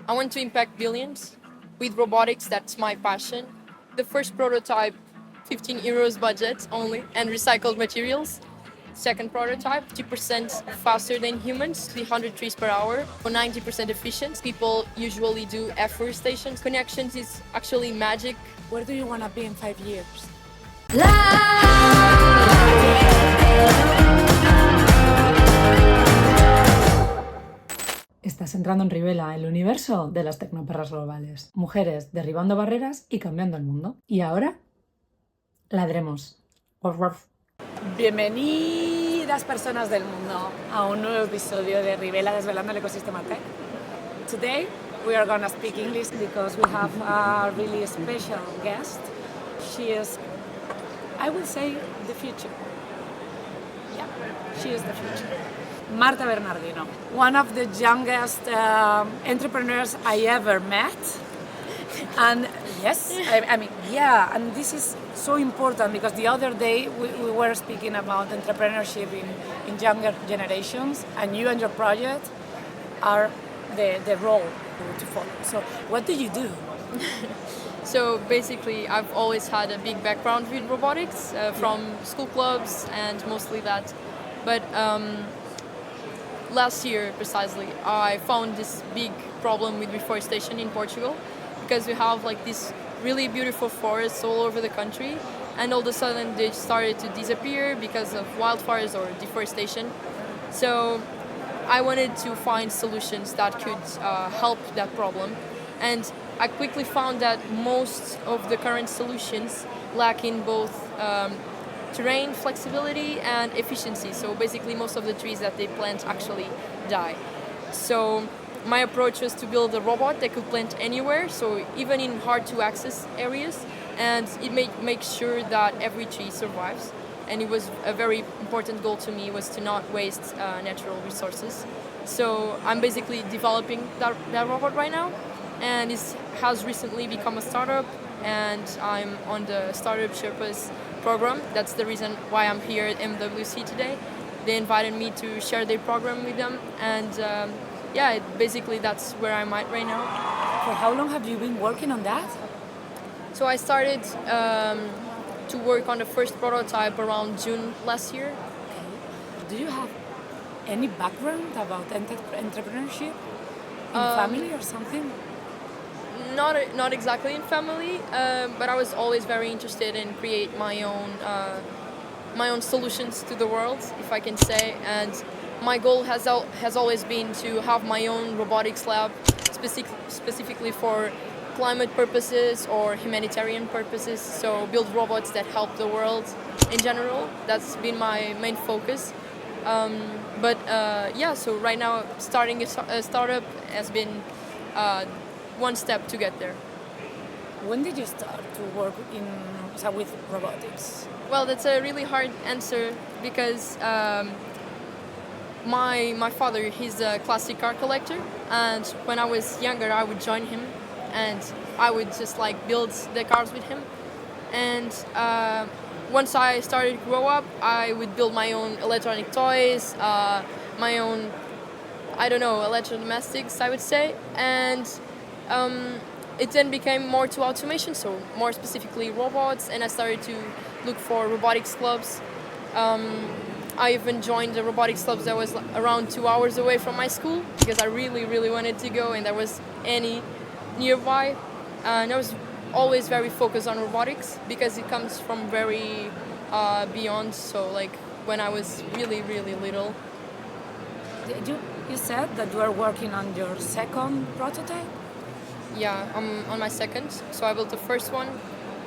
I want to impact billions with robotics. That's my passion. The first prototype, 15 euros budget only, and recycled materials. Second prototype, 2% faster than humans, 300 trees per hour, or 90% efficient. People usually do afforestation. Connections is actually magic. Where do you want to be in 5 years? Estás entrando en Rivela, el universo de las tecnoperras globales. Mujeres derribando barreras y cambiando el mundo. Y ahora, ladremos. Ruff, ruff. Bienvenidas personas del mundo a un nuevo episodio de Rivela desvelando el ecosistema tech. Today we are gonna speak English because we have a really special guest. She is, I would say, the future. Yeah, she is the future. Marta Bernardino, one of the youngest entrepreneurs I ever met. And yes, I mean, yeah, and this is so important because the other day we were speaking about entrepreneurship in younger generations, and you and your project are the role to follow. So what do you do? So basically, I've always had a big background with robotics from school clubs and mostly that. But last year, precisely, I found this big problem with reforestation in Portugal because we have like these really beautiful forests all over the country, and all of a sudden they started to disappear because of wildfires or deforestation. So I wanted to find solutions that could help that problem, and I quickly found that most of the current solutions lack in both terrain flexibility and efficiency. So basically most of the trees that they plant actually die. So my approach was to build a robot that could plant anywhere, so even in hard to access areas, and it makes sure that every tree survives. And it was a very important goal to me, was to not waste natural resources. So I'm basically developing that robot right now, and it has recently become a startup, and I'm on the Startup Sherpas program. That's the reason why I'm here at MWC today. They invited me to share their program with them, and yeah, basically that's where I'm at right now. For how long have you been working on that? So I started to work on the first prototype around June last year. Do you have any background about entrepreneurship in family or something? Not exactly in family, but I was always very interested in create my own solutions to the world, if I can say. And my goal has always been to have my own robotics lab, specifically for climate purposes or humanitarian purposes. So build robots that help the world in general. That's been my main focus. But yeah, so right now starting a startup has been one step to get there. When did you start to work with robotics? Well, that's a really hard answer because my father, he's a classic car collector, and when I was younger I would join him and I would just like build the cars with him. And once I started to grow up, I would build my own electronic toys, my own, I don't know, electrodomestics, I would say. And it then became more to automation, so more specifically robots, and I started to look for robotics clubs. I even joined the robotics clubs that was around 2 hours away from my school because I really wanted to go, and there was any nearby. And I was always very focused on robotics because it comes from very beyond, so like when I was really little. You said that you are working on your second prototype? Yeah, I'm on my second. So I built the first one.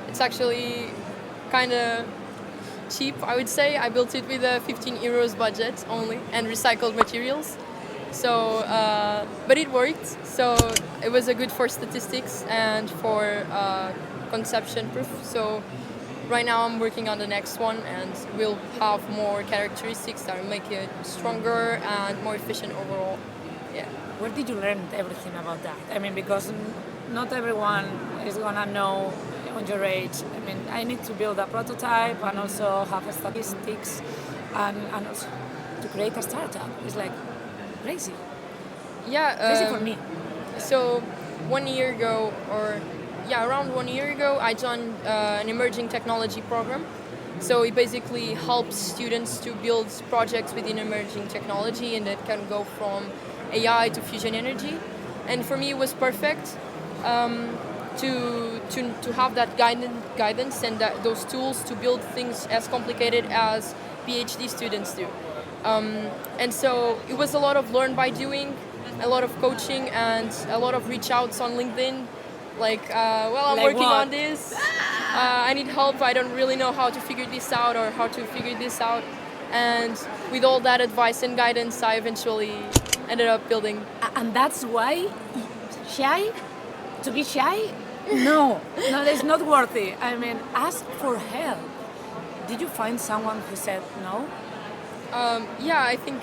It's actually kind of cheap, I would say. I built it with a 15 euros budget only and recycled materials. So, but it worked. So it was a good for statistics and for conception proof. So right now I'm working on the next one, and we'll have more characteristics that will make it stronger and more efficient overall. Yeah. Where did you learn everything about that? I mean, because not everyone is gonna know on your age. I mean, I need to build a prototype and also have statistics and also to create a startup. It's like crazy. Yeah. Crazy for me. So 1 year ago, or yeah, around 1 year ago, I joined an emerging technology program. So it basically helps students to build projects within emerging technology, and that can go from AI to fusion energy. And for me, it was perfect to have that guidance and those tools to build things as complicated as PhD students do. And so it was a lot of learn by doing, a lot of coaching, and a lot of reach outs on LinkedIn. I'm Like working what? on this. I need help. I don't really know how to figure this out or how to figure this out. And with all that advice and guidance, I eventually ended up building. And that's why shy? To be shy? No, no, it's not worthy. I mean, ask for help. Did you find someone who said no? Yeah, I think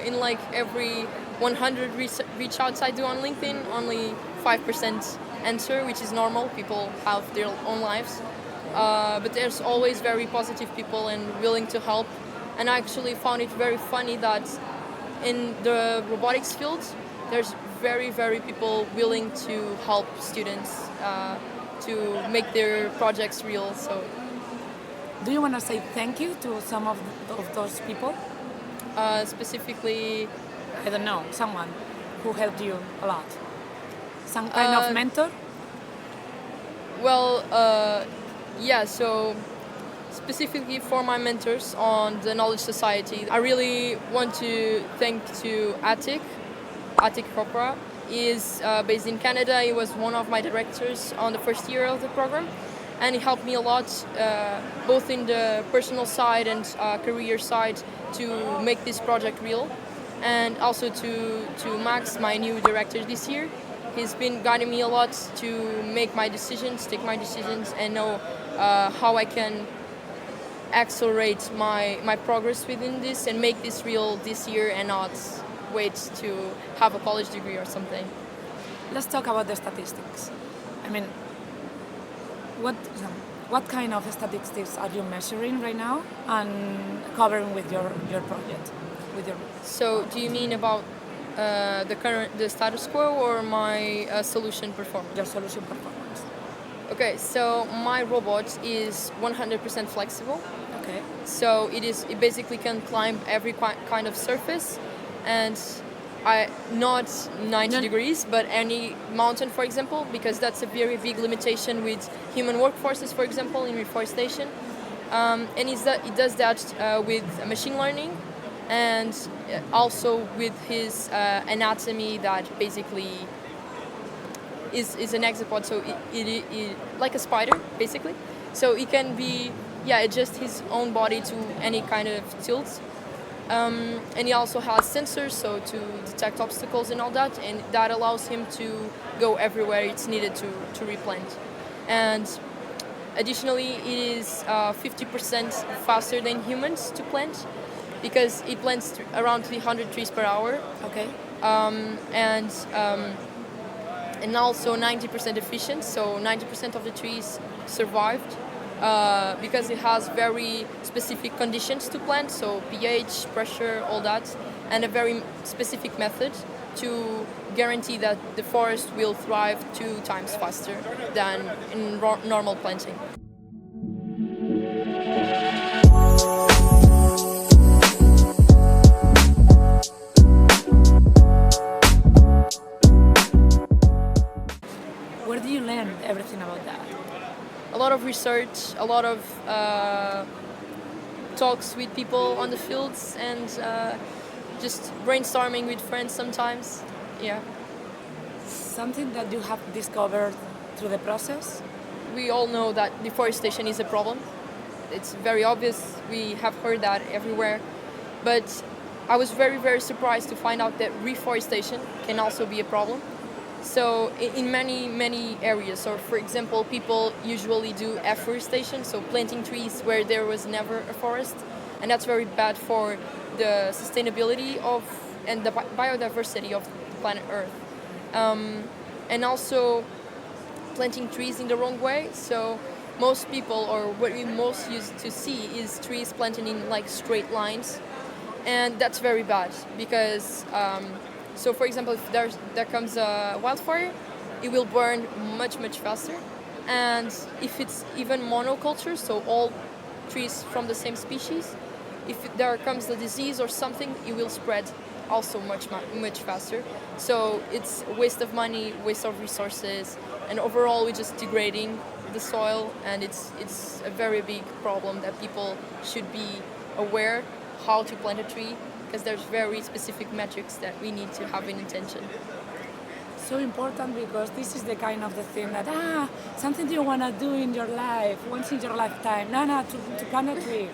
in like every 100 reach outs I do on LinkedIn, only 5% answer, which is normal. People have their own lives. But there's always very positive people and willing to help. And I actually found it very funny that in the robotics field, there's very, very people willing to help students to make their projects real. So Do you want to say thank you to some of those people? specifically, I don't know, someone who helped you a lot. Some kind of mentor? well, yeah, so specifically for my mentors on the Knowledge Society, I really want to thank to Atik Chopra. He is based in Canada. He was one of my directors on the first year of the program, and he helped me a lot, both in the personal side and career side, to make this project real, and also to Max, my new director this year. He's been guiding me a lot to make my decisions, take my decisions, and know how I can accelerate my progress within this and make this real this year and not wait to have a college degree or something. Let's talk about the statistics. I mean, what kind of statistics are you measuring right now and covering with your project? With your So, do you mean about the status quo or my solution performance? your solution performance? Okay, so my robot is 100% flexible. Okay. So it basically can climb every kind of surface, and not 90 No. degrees, but any mountain, for example, because that's a very big limitation with human workforces, for example, in reforestation. And it does that with machine learning, and also with his anatomy that basically is an hexapod, so it like a spider, basically. So it can be, adjust his own body to any kind of tilt. And he also has sensors, so to detect obstacles and all that, and that allows him to go everywhere it's needed to replant. And additionally, it is 50% faster than humans to plant, because it plants around 300 trees per hour, Okay. and also 90% efficient, so 90% of the trees survived because it has very specific conditions to plant, so pH, pressure, all that, and a very specific method to guarantee that the forest will thrive 2 times faster than in normal planting. Where do you learn everything about that? A lot of research, a lot of talks with people on the fields, and just brainstorming with friends sometimes. Yeah. Something that you have discovered through the process? We all know that deforestation is a problem. It's very obvious. We have heard that everywhere. But I was very, very surprised to find out that reforestation can also be a problem. So in many, many areas, or for example, people usually do afforestation, so planting trees where there was never a forest, and that's very bad for the sustainability of and the biodiversity of planet Earth. And also planting trees in the wrong way. So most people, or what we most used to see, is trees planted in like straight lines, and that's very bad because So for example, if there comes a wildfire, it will burn much faster. And if it's even monoculture, so all trees from the same species, if there comes a disease or something, it will spread also much faster. So it's waste of money, waste of resources, and overall we're just degrading the soil, and it's a very big problem that people should be aware how to plant a tree, because there's very specific metrics that we need to have in attention. So important because this is the kind of the thing that something you want to do in your life once in your lifetime. No, to plant a tree.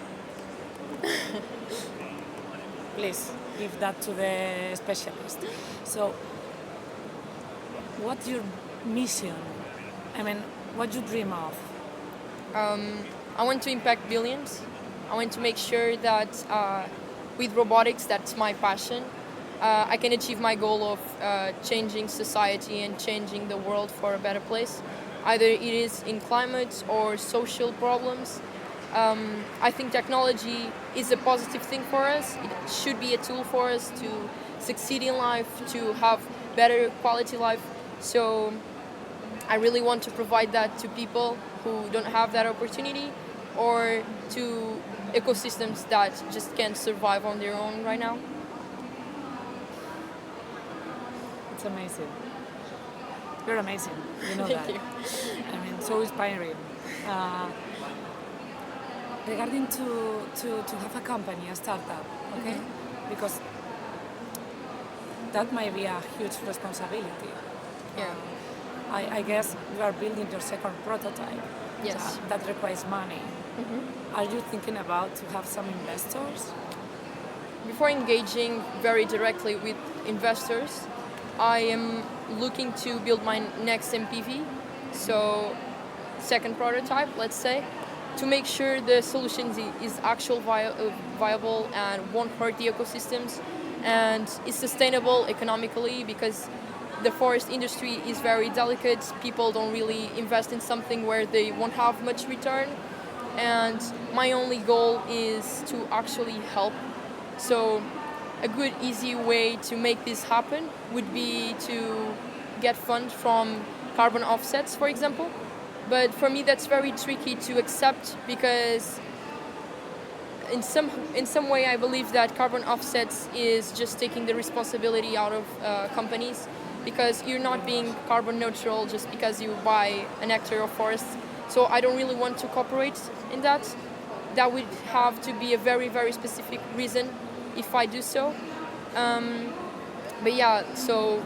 Please give that to the specialist. So, what's your mission? I mean, what you dream of? I want to impact billions. I want to make sure that with robotics, that's my passion, I can achieve my goal of changing society and changing the world for a better place. Either it is in climate or social problems. I think technology is a positive thing for us. It should be a tool for us to succeed in life, to have better quality life. So I really want to provide that to people who don't have that opportunity, or to ecosystems that just can't survive on their own right now. It's amazing. You're amazing. You know Thank that. you. I mean, so inspiring. Regarding to have a company, a startup, okay? Because that might be a huge responsibility. Yeah. I guess you are building your second prototype. Yes. That requires money. Are you thinking about to have some investors? Before engaging very directly with investors, I am looking to build my next MPV, so second prototype, let's say, to make sure the solution is actual viable and won't hurt the ecosystems, and is sustainable economically, because the forest industry is very delicate. People don't really invest in something where they won't have much return, and my only goal is to actually help. So a good easy way to make this happen would be to get funds from carbon offsets, for example. But for me that's very tricky to accept, because in some way I believe that carbon offsets is just taking the responsibility out of companies, because you're not being carbon neutral just because you buy an hectare of forest. So I don't really want to cooperate in that. That would have to be a very specific reason if I do so. But yeah, so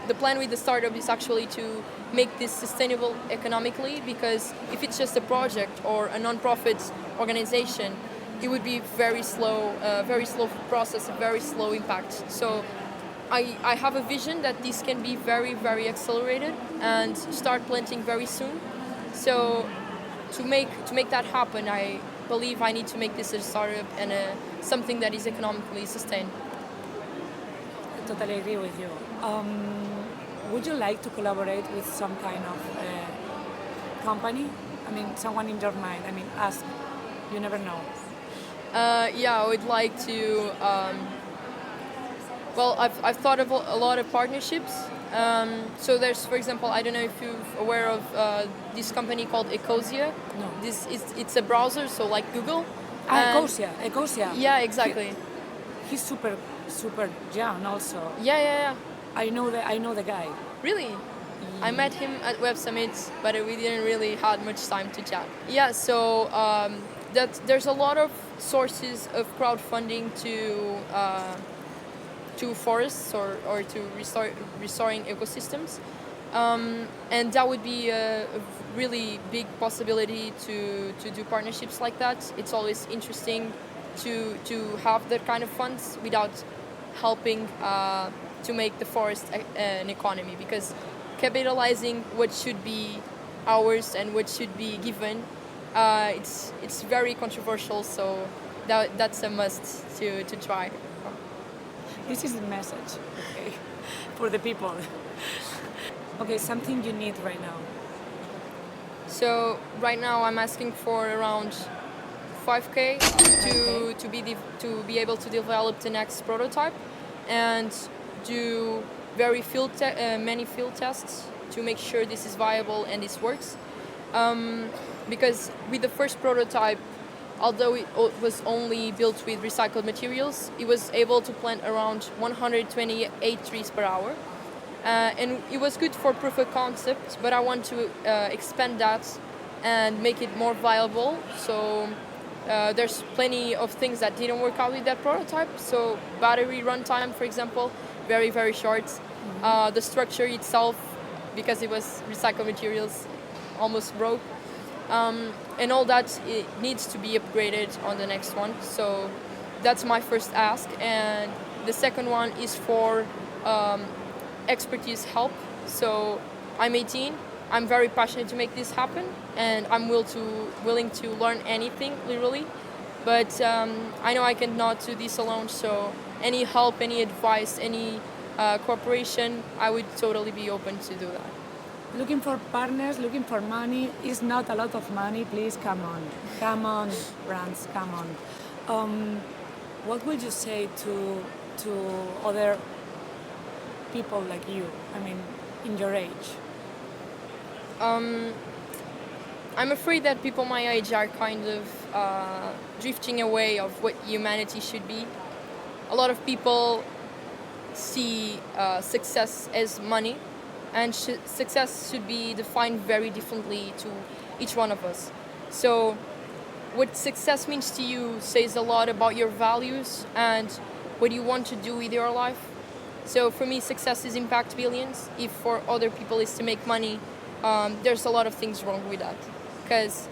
the plan with the startup is actually to make this sustainable economically, because if it's just a project or a non-profit organization, it would be very slow process, a very slow impact. So I have a vision that this can be very accelerated and start planting very soon. So to make that happen, I believe I need to make this a startup and something that is economically sustained. I totally agree with you. Would you like to collaborate with some kind of company? I mean, someone in your mind. I mean, ask. You never know. Yeah, I would like to. Well, I've thought of a lot of partnerships. So there's, for example, I don't know if you're aware of this company called Ecosia. No. It's a browser, so like Google. And- Ecosia. Yeah, exactly. He's super young also. Yeah. I know the guy. Really? I met him at Web Summit, but we didn't really had much time to chat. Yeah, so that there's a lot of sources of crowdfunding to forests or to restoring ecosystems, and that would be a really big possibility to do partnerships like that. It's always interesting to have that kind of funds without helping to make the forest an economy, because capitalizing what should be ours and what should be given, it's very controversial. So that's a must to try. This is the message, okay, for the people. Okay, something you need right now. So right now I'm asking for around 5K to be able to develop the next prototype, and do many field tests to make sure this is viable and this works. Because with the first prototype, although it was only built with recycled materials, it was able to plant around 128 trees per hour. And it was good for proof of concept, but I want to expand that and make it more viable. So there's plenty of things that didn't work out with that prototype. So battery runtime, for example, very, very short. The structure itself, because it was recycled materials, almost broke. And all that, it needs to be upgraded on the next one. So that's my first ask. And the second one is for expertise help. So I'm 18. I'm very passionate to make this happen, and I'm willing to learn anything, literally. But I know I cannot do this alone. So any help, any advice, any cooperation, I would totally be open to do that. Looking for partners, looking for money is not a lot of money. Please come on, brands, come on. What would you say to other people like you? I mean, in your age. I'm afraid that people my age are kind of drifting away of what humanity should be. A lot of people see success as money, and success should be defined very differently to each one of us. So what success means to you says a lot about your values and what you want to do with your life. So for me, success is impact billions. If for other people is to make money, there's a lot of things wrong with that. Because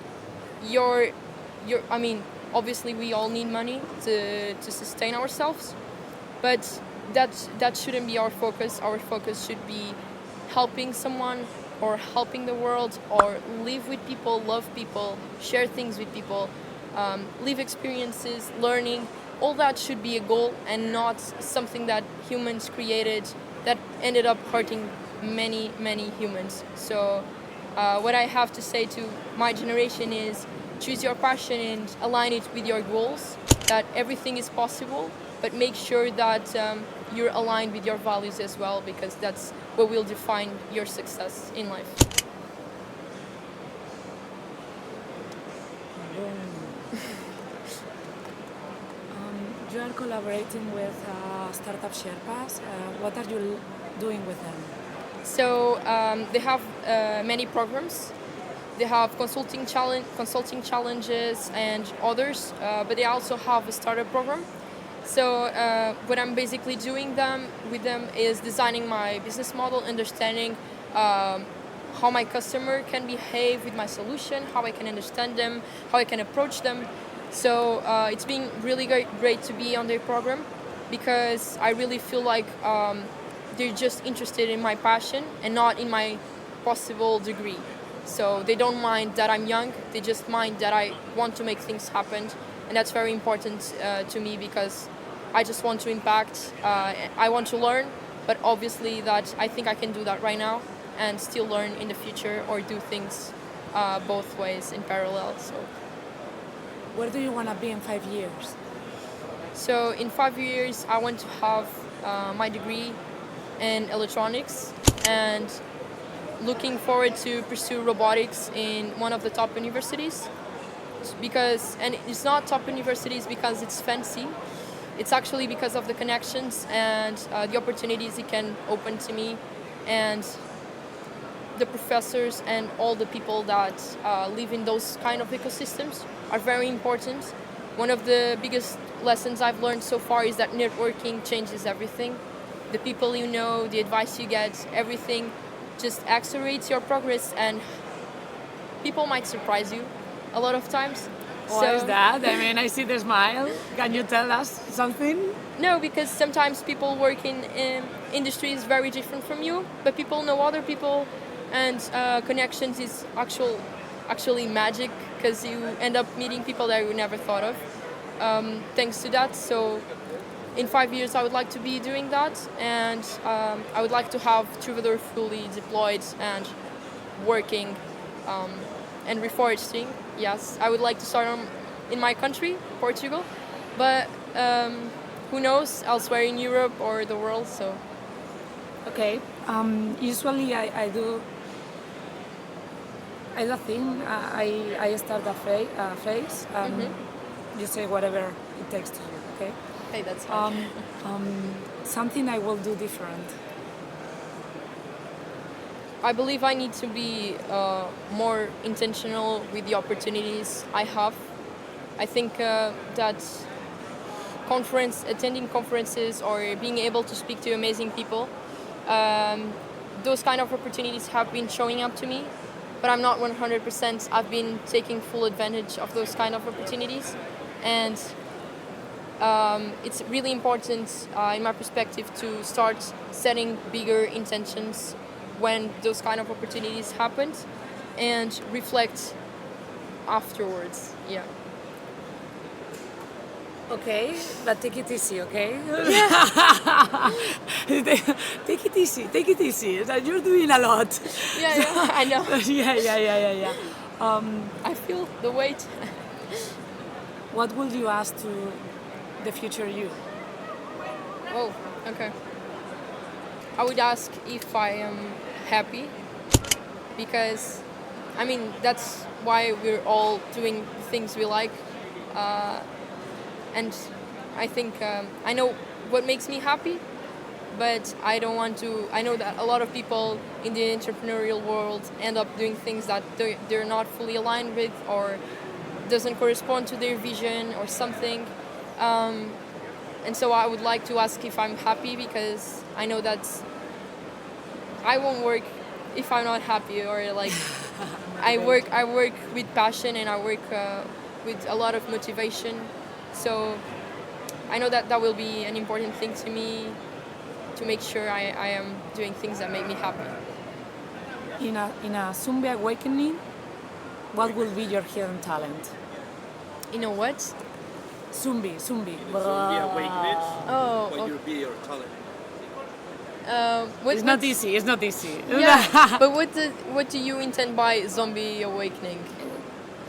I mean, obviously we all need money to sustain ourselves, but that shouldn't be our focus. Our focus should be helping someone or helping the world, or live with people, love people, share things with people, live experiences, learning. All that should be a goal and not something that humans created that ended up hurting many, many humans. So what I have to say to my generation is choose your passion and align it with your goals, that everything is possible, but make sure that you're aligned with your values as well, because that's what will define your success in life. You are collaborating with Startup Sherpas. What are you doing with them? So they have many programs. They have consulting challenges and others, but they also have a startup program. So what I'm basically doing with them is designing my business model, understanding how my customer can behave with my solution, how I can understand them, how I can approach them. So it's been really great to be on their program, because I really feel like they're just interested in my passion and not in my possible degree. So they don't mind that I'm young, they just mind that I want to make things happen. And that's very important to me, because I just want to impact, I want to learn, but obviously that I think I can do that right now and still learn in the future, or do things both ways in parallel. So where do you want to be in 5 years? So in 5 years, I want to have my degree in electronics, and looking forward to pursue robotics in one of the top universities. And it's not top universities because it's fancy. It's actually because of the connections and the opportunities it can open to me, and the professors and all the people that live in those kind of ecosystems are very important. One of the biggest lessons I've learned so far is that networking changes everything. The people you know, the advice you get, everything just accelerates your progress, and people might surprise you a lot of times. Why is that? I mean, I see the smile. Can you tell us something? No, because sometimes people work in industries very different from you, but people know other people, and connections is actually magic, because you end up meeting people that you never thought of, thanks to that. So in 5 years, I would like to be doing that, and I would like to have Troubadour fully deployed and working and reforesting. Yes, I would like to start in my country, Portugal, but who knows, elsewhere in Europe or the world. So Okay. Usually I do a thing. I start a phrase. You say whatever it takes to you. Okay. Hey, that's hard. Something I will do different. I believe I need to be more intentional with the opportunities I have. I think that attending conferences or being able to speak to amazing people, those kind of opportunities have been showing up to me, but I'm not 100%. I've been taking full advantage of those kind of opportunities, and it's really important, in my perspective, to start setting bigger intentions when those kind of opportunities happen and reflect afterwards. Yeah. Okay, but take it easy, okay? Take it easy, take it easy. You're doing a lot. Yeah, I know. Yeah. I feel the weight. What would you ask to the future you? Oh, okay. I would ask if I am happy, because I mean that's why we're all doing things we like, and I think I know what makes me happy, but I don't want to. I know that a lot of people in the entrepreneurial world end up doing things that they're not fully aligned with or doesn't correspond to their vision or something. And so I would like to ask if I'm happy, because I know that I won't work if I'm not happy, or like I work with passion, and I work with a lot of motivation. So I know that that will be an important thing to me, to make sure I am doing things that make me happy. In a Zombie awakening, what will be your hidden talent? You know what? Zombie. Zombie awakeness. Oh, What will be your talent? What, It's not easy. It's not easy. Yeah, but what do you intend by zombie awakening?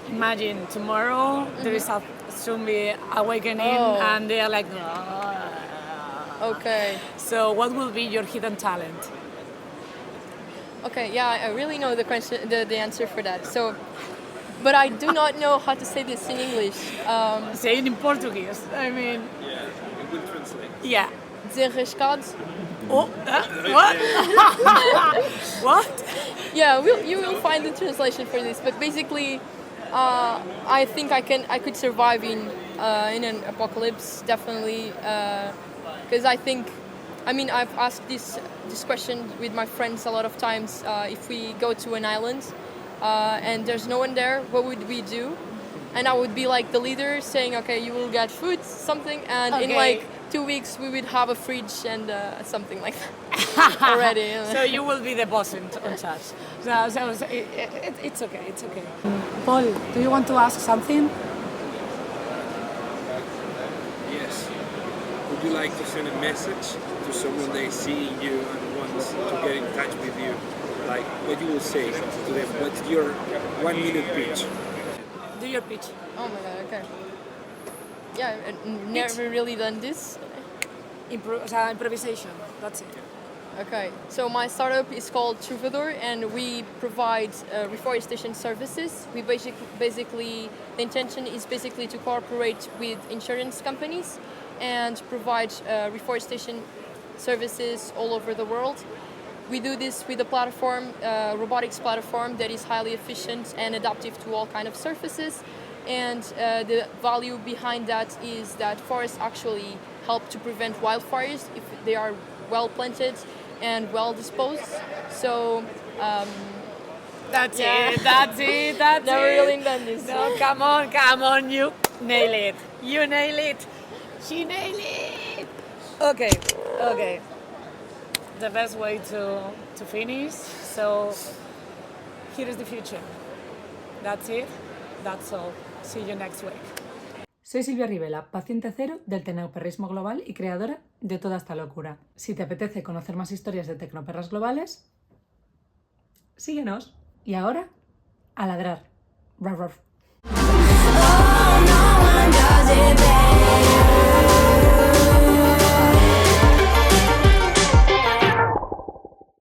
Imagine tomorrow there is a zombie awakening, Oh. and they are like. Okay. So, what will be your hidden talent? Okay, yeah, I really know the question, the answer for that. So, but I do not know how to say this in English. Say it in Portuguese. I mean, Yeah, it will translate. yeah. Desenrascado. Oh, what? What? Yeah, you will find the translation for this. But basically, I think I could survive in an apocalypse, definitely, because I think. I mean, I've asked this question with my friends a lot of times. If we go to an island and there's no one there, what would we do? And I would be like the leader, saying, "Okay, you will get food, something," and in Okay. like 2 weeks we would have a fridge and something like that already. So you will be the boss in charge. So it's okay. It's okay. Paul, do you want to ask something? Yes. Would you like to send a message to someone they see in you and wants to get in touch with you? Like what you will say to them? What's your 1 minute pitch? Do your pitch. Oh my god, okay. Yeah, I've never really done this. Improvisation. That's it. Okay, so my startup is called Troubadour, and we provide reforestation services. We basically, the intention is basically to cooperate with insurance companies and provide reforestation services all over the world. We do this with a platform, robotics platform that is highly efficient and adaptive to all kind of surfaces. And the value behind that is that forests actually help to prevent wildfires if they are well planted and well disposed. So That's Yeah. it. That's it. That's never it. really done this. No, come on, you nail it. You nail it. She nailed it. Okay. The best way to finish. So here is the future. That's it. That's all. See you next week. Soy Silvia Rivela, paciente cero del tecnoperrismo global y creadora de toda esta locura. Si te apetece conocer más historias de tecnoperras globales, síguenos. Y ahora, a ladrar. Ruff, ruff. Oh, no one does it better.